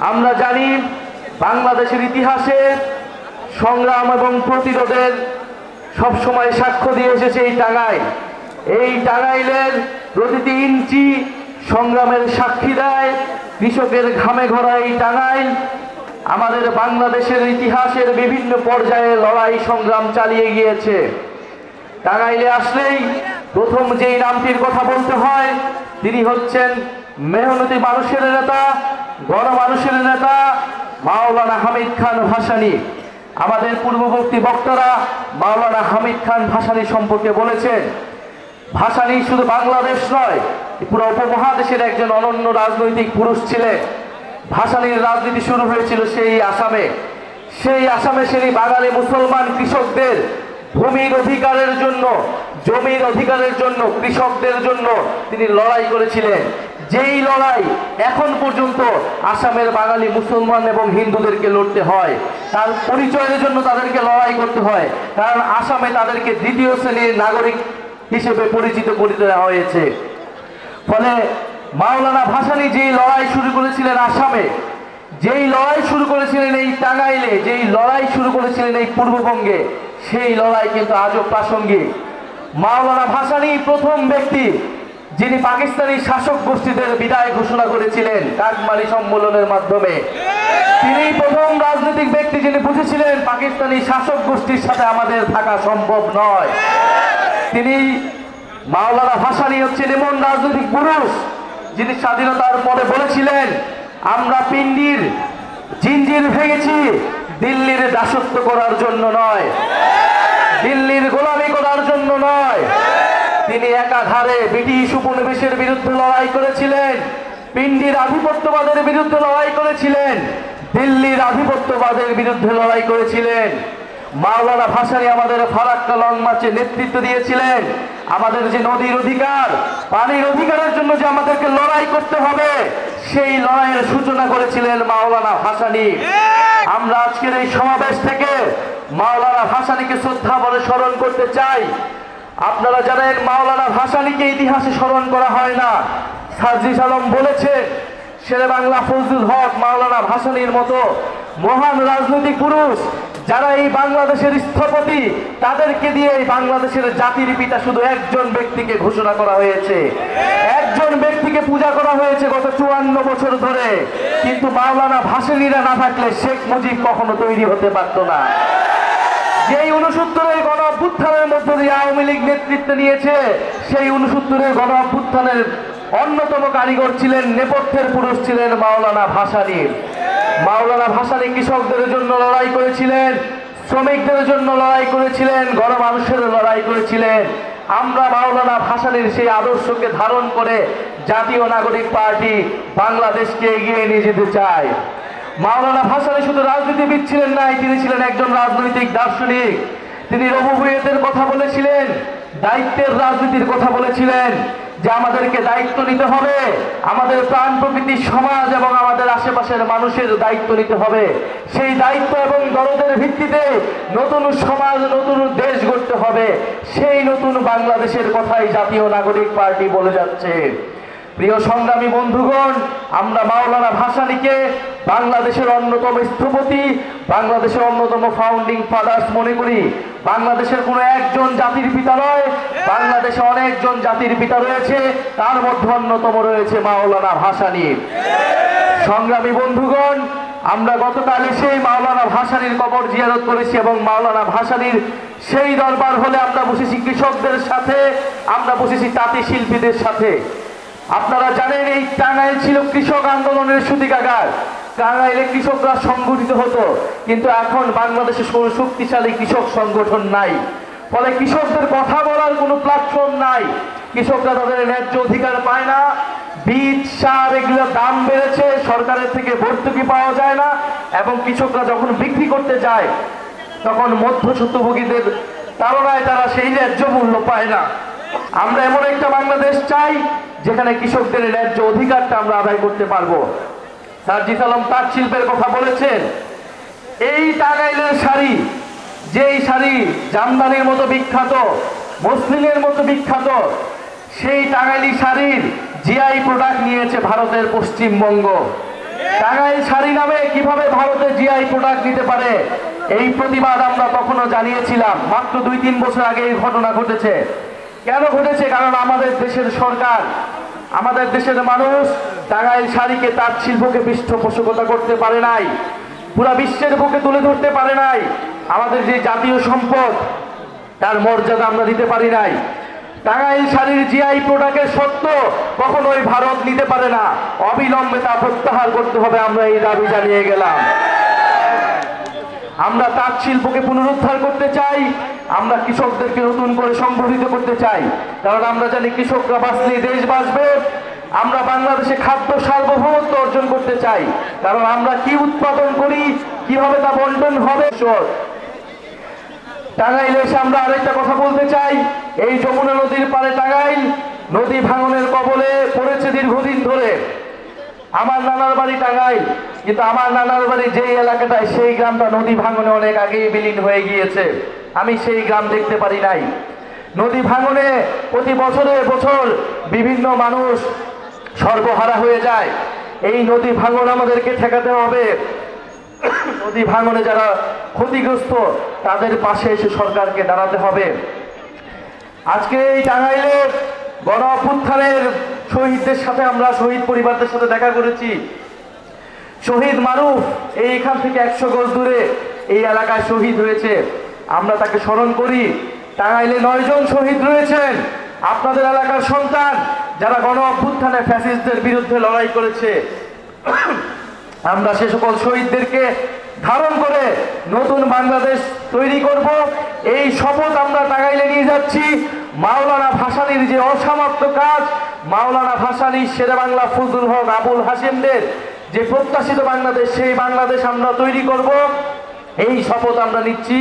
আমরা জানি বাংলাদেশের ইতিহাসে সংগ্রাম এবং প্রতিরোধের সবসময় সাক্ষ্য দিয়ে এসেছে এই টাঙ্গাইল। এই টাঙ্গাইলের প্রতিটি ইঞ্চি সংগ্রামের সাক্ষী দেয়। কৃষকের ঘামে ঘরা এই টাঙ্গাইল আমাদের বাংলাদেশের ইতিহাসের বিভিন্ন পর্যায়ে লড়াই সংগ্রাম চালিয়ে গিয়েছে। টাঙ্গাইলে আসলেই প্রথম যেই নামটির কথা বলতে হয় তিনি হচ্ছেন মেহনতি মানুষের নেতা, গণমানুষের নেতা মাওলানা হামিদ খান ভাসানী। আমাদের পূর্ববর্তী বক্তারা মাওলানা হামিদ খান ভাসানী সম্পর্কে বলেছেন। ভাসানী শুধু বাংলাদেশ নয়, পুরো উপমহাদেশের একজন অনন্য রাজনৈতিক পুরুষ ছিলেন। ভাসানীর রাজনীতি শুরু হয়েছিল সেই আসামে। সেই আসামে সেই বাঙালি মুসলমান কৃষকদের ভূমির অধিকারের জন্য, জমির অধিকারের জন্য, কৃষকদের জন্য তিনি লড়াই করেছিলেন। যেই লড়াই এখন পর্যন্ত আসামের বাঙালি মুসলমান এবং হিন্দুদেরকে লড়তে হয়, তার পরিচয়ের জন্য তাদেরকে লড়াই করতে হয়, কারণ আসামে তাদেরকে দ্বিতীয় শ্রেণীর নাগরিক হিসেবে পরিচিত করে দেওয়া হয়েছে। ফলে মাওলানা ভাসানী যেই লড়াই শুরু করেছিলেন আসামে, যেই লড়াই শুরু করেছিলেন এই টাঙ্গাইলে, যেই লড়াই শুরু করেছিলেন এই পূর্ববঙ্গে, সেই লড়াই কিন্তু আজও প্রাসঙ্গিক। মাওলানা ভাসানী প্রথম ব্যক্তি যিনি পাকিস্তানি শাসক গোষ্ঠীদের বিদায় ঘোষণা করেছিলেন কাকমারি সম্মেলনের মাধ্যমে। তিনি প্রথম রাজনৈতিক ব্যক্তি যিনি বুঝেছিলেন পাকিস্তানি শাসক গোষ্ঠীর সাথে আমাদের থাকা সম্ভব নয়। তিনি মাওলানা ভাসানী হচ্ছেন এমন রাজনৈতিক পুরুষ যিনি স্বাধীনতার পরে বলেছিলেন, আমরা পিন্ডির জিঞ্জির ভেঙেছি দিল্লির দাসত্ব করার জন্য নয়, দিল্লির গোলামি করার জন্য নয়। তিনি একাধারে ব্রিটিশ উপনিবেশের বিরুদ্ধে লড়াই করেছিলেন, পিন্ডির আধিপত্যবাদের বিরুদ্ধে লড়াই করেছিলেন, দিল্লির আধিপত্যবাদের বিরুদ্ধে লড়াই করেছিলেন। মাওলানা ভাসানী আমাদের ফারাক্কা লং মার্চে নেতৃত্ব দিয়েছিলেন। আমাদের যে নদীর অধিকার, পানির অধিকারের জন্য যে আমাদেরকে লড়াই করতে হবে, সেই লড়াইয়ের সূচনা করেছিলেন মাওলানা ভাসানী। আমরা আজকের এই সমাবেশ থেকে মাওলানা ভাসানীকে শ্রদ্ধা বলে স্মরণ করতে চাই। আপনারা জানেন মাওলানা ভাসানীকে ইতিহাসে স্মরণ করা হয় না। সার্জিস আলম বলেছেন, শেরে বাংলা ফজলুল হক মাওলানা ভাসানীর মতো মহান রাজনৈতিক পুরুষ যারা এই বাংলাদেশের স্থপতি, তাদেরকে দিয়ে এই বাংলাদেশের জাতির পিতা শুধু একজন ব্যক্তিকে ঘোষণা করা হয়েছে, একজন ব্যক্তিকে পূজা করা হয়েছে গত 54 বছর ধরে। কিন্তু মাওলানা ভাসানীরা না থাকলে শেখ মুজিব কখনো তৈরি হতে পারত না। যেই 69-এর গণ অভ্যুত্থানের মধ্য দিয়ে আওয়ামী লীগ নেতৃত্ব নিয়েছে, সেই 69-এর গণ অভ্যুত্থানের অন্যতম কারিগর ছিলেন, নেপথ্যের পুরুষ ছিলেন মাওলানা ভাসানী। মাওলানা ভাসানী কৃষকদের জন্য লড়াই করেছিলেন, শ্রমিকদের জন্য লড়াই করেছিলেন, গণমানুষের লড়াই করেছিলেন। আমরা মাওলানা ভাসানীর সেই আদর্শকে ধারণ করে জাতীয় নাগরিক পার্টি বাংলাদেশকে এগিয়ে নিয়ে যেতে চাই। মাওলানা ভাসানী শুধু রাজনীতিবিদ ছিলেন না, তিনি ছিলেন একজন রাজনৈতিক দার্শনিক। তিনি রবুবিয়তের কথা বলেছিলেন, দায়িত্বের রাজনীতির কথা বলেছিলেন, যে আমাদেরকে দায়িত্ব নিতে হবে, আমাদের প্রাণ প্রকৃতির সমাজ এবং আমাদের আশেপাশের মানুষের দায়িত্ব নিতে হবে। সেই দায়িত্ব এবং দরদের ভিত্তিতে নতুন সমাজ, নতুন দেশ গড়তে হবে। সেই নতুন বাংলাদেশের কথাই জাতীয় নাগরিক পার্টি বলে যাচ্ছে। প্রিয় সংগ্রামী বন্ধুগণ, আমরা মাওলানা ভাসানীকে বাংলাদেশের অন্যতম স্থপতি, বাংলাদেশের অন্যতম ফাউন্ডিং ফাদার্স মনে করি। বাংলাদেশের কোনো একজন জাতির পিতা নয়, বাংলাদেশে অনেকজন জাতির পিতা রয়েছে, তার মধ্যে অন্যতম রয়েছে মাওলানা ভাসানী। সংগ্রামী বন্ধুগণ, আমরা গতকাল সেই মাওলানা ভাসানীর কবর জিয়ারত করেছি এবং মাওলানা ভাসানীর সেই দরবার হলে আমরা বসেছি কৃষকদের সাথে, আমরা বসেছি তাঁতি শিল্পীদের সাথে। আপনারা জানেন এই টাঙ্গাইল ছিল কৃষক আন্দোলনের সূতিকাগার। টাঙ্গাইলে কৃষকরা সংগঠিত হতো, কিন্তু এখন বাংলাদেশে কোনো শক্তিশালী কৃষক সংগঠন নাই। ফলে কৃষকদের কথা বলার কোনো প্ল্যাটফর্ম নাই। কৃষকরা তাদের ন্যায্য অধিকার পায় না। বীজ, সার এগুলোর দাম বেড়েছে, সরকারের থেকে ভর্তুকি পাওয়া যায় না, এবং কৃষকরা যখন বিক্রি করতে যায় তখন মধ্যস্বত্বভোগীদের তাড়নায় তারা সেই ন্যায্য মূল্য পায় না। আমরা এমন একটা বাংলাদেশ চাই যেখানে কৃষকদের ন্যায্য অধিকারটা আমরা আদায় করতে পারবো। সার্জিস আলম তাঁত শিল্পের কথা বলেছেন। এই টাঙ্গাইলের শাড়ি, যেই শাড়ি জামদানির মতো বিখ্যাত, মসলিনের মতো বিখ্যাত, সেই টাঙ্গাইলি শাড়ির জিআই প্রোডাক্ট নিয়েছে ভারতের পশ্চিমবঙ্গ। টাঙ্গাইল শাড়ি নামে কিভাবে ভারতে জিআই প্রোডাক্ট দিতে পারে, এই প্রতিবাদ আমরা তখনও জানিয়েছিলাম। মাত্র 2-3 বছর আগে এই ঘটনা ঘটেছে। কেন ঘটেছে? কারণ আমাদের দেশের সরকার, আমাদের দেশের মানুষ টাঙ্গাইল শাড়িকে, তাঁত শিল্পকে পৃষ্ঠপোষকতা করতে পারে নাই, পুরা বিশ্বের বুকে তুলে ধরতে পারে নাই। আমাদের যে জাতীয় সম্পদ, তার মর্যাদা আমরা দিতে পারি নাই। টাঙ্গাইল শাড়ির জিআই প্রোডাক্টের সত্য কখনোই ভারত নিতে পারে না, অবিলম্বে তা প্রত্যাহার করতে হবে। আমরা এই দাবি জানিয়ে গেলাম। আমরা তাঁত শিল্পকে পুনরুদ্ধার করতে চাই, আমরা কৃষকদেরকে নতুন করে সংগঠিত করতে চাই, কারণ আমরা জানি কৃষকরা বাঁচলে দেশ বাঁচবে। আমরা বাংলাদেশে খাদ্য সার্বভৌমত্ব অর্জন করতে চাই, কারণ আমরা কি উৎপাদন করি, কিভাবে তা বন্টন হবে। টাঙ্গাইলে এসে আমরা আরেকটা কথা বলতে চাই, এই যমুনা নদীর পাড়ে টাঙ্গাইল নদী ভাঙনের কবলে পড়েছে দীর্ঘদিন ধরে। আমার নানার বাড়ি টাঙ্গাইল, কিন্তু আমার নানার বাড়ি যেই এলাকাটায়, সেই গ্রামটা নদী ভাঙনে অনেক আগেই বিলীন হয়ে গিয়েছে। আমি সেই গ্রাম দেখতে পারি নাই। নদী ভাঙনে প্রতি বছরে বছর বিভিন্ন মানুষ সর্বহারা হয়ে যায়। এই নদী ভাঙন আমাদেরকে ঠেকাতে হবে। নদী ভাঙনে যারা ক্ষতিগ্রস্ত, তাদের পাশে এসে সরকারকে দাঁড়াতে হবে। আজকে এই টাঙ্গাইলে গণ অভ্যুত্থানের শহীদদের সাথে, আমরা শহীদ পরিবারদের সাথে দেখা করেছি। শহীদ মারুফ এইখান থেকে 100 গজ দূরে এই এলাকায় শহীদ হয়েছে, আমরা তাকে স্মরণ করি। টাঙ্গাইলে 9 জন শহীদ রয়েছেন, আপনাদের এলাকার সন্তান, যারা গণ অভ্যুত্থানে ফ্যাসিস্টদের বিরুদ্ধে লড়াই করেছে। আমরা সে সকল শহীদদেরকে ধারণ করে নতুন বাংলাদেশ তৈরি করব, এই শপথ আমরা টাঙ্গাইলে নিয়ে যাচ্ছি। মাওলানা ভাসানীর যে অসমাপ্ত কাজ, মাওলানা ভাসানী, শেরেবাংলা ফজলুল হক, আবুল হাশেমদের যে প্রত্যাশিত বাংলাদেশ, সেই বাংলাদেশ আমরা তৈরি করব, এই শপথ আমরা নিচ্ছি।